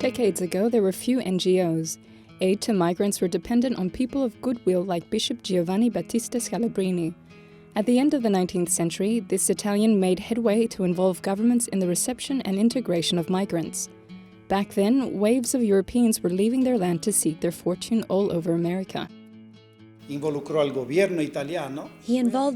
Decades ago, there were few NGOs. Aid to migrants were dependent on people of goodwill like Bishop Giovanni Battista Scalabrini. At the end of the 19th century, this Italian made headway to involve governments in the reception and integration of migrants. Back then, waves of Europeans were leaving their land to seek their fortune all over America. He involved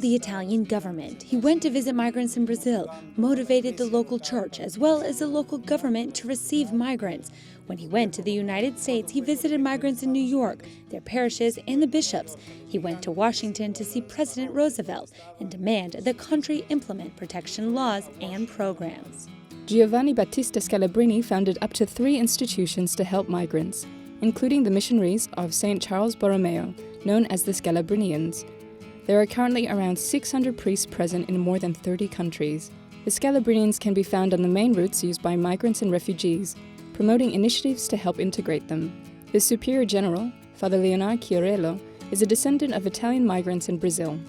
the Italian government. He went to visit migrants in Brazil, motivated the local church as well as the local government to receive migrants. When he went to the United States, he visited migrants in New York, their parishes, and the bishops. He went to Washington to see President Roosevelt and demand the country implement protection laws and programs. Giovanni Battista Scalabrini founded up to 3 institutions to help migrants, including the missionaries of St. Charles Borromeo, known as the Scalabrinians. There are currently around 600 priests present in more than 30 countries. The Scalabrinians can be found on the main routes used by migrants and refugees, promoting initiatives to help integrate them. The Superior General, Father Leonardo Chiarello, is a descendant of Italian migrants in Brazil.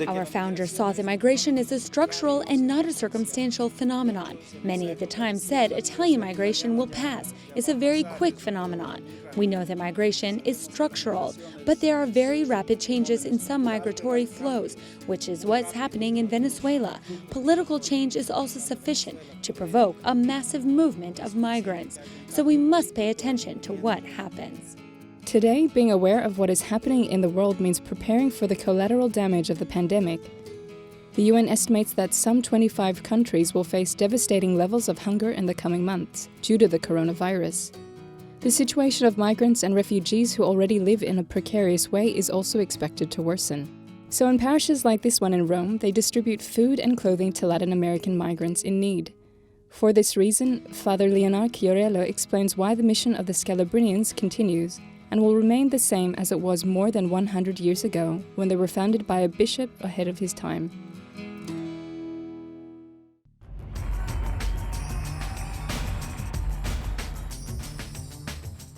Our founder saw that migration is a structural and not a circumstantial phenomenon. Many at the time said Italian migration will pass. It's a very quick phenomenon. We know that migration is structural, but there are very rapid changes in some migratory flows, which is what's happening in Venezuela. Political change is also sufficient to provoke a massive movement of migrants, so we must pay attention to what happens. Today, being aware of what is happening in the world means preparing for the collateral damage of the pandemic. The UN estimates that some 25 countries will face devastating levels of hunger in the coming months due to the coronavirus. The situation of migrants and refugees who already live in a precarious way is also expected to worsen. So in parishes like this one in Rome, they distribute food and clothing to Latin American migrants in need. For this reason, Father Leonardo Chiarello explains why the mission of the Scalabrinians continues and will remain the same as it was more than 100 years ago when they were founded by a bishop ahead of his time.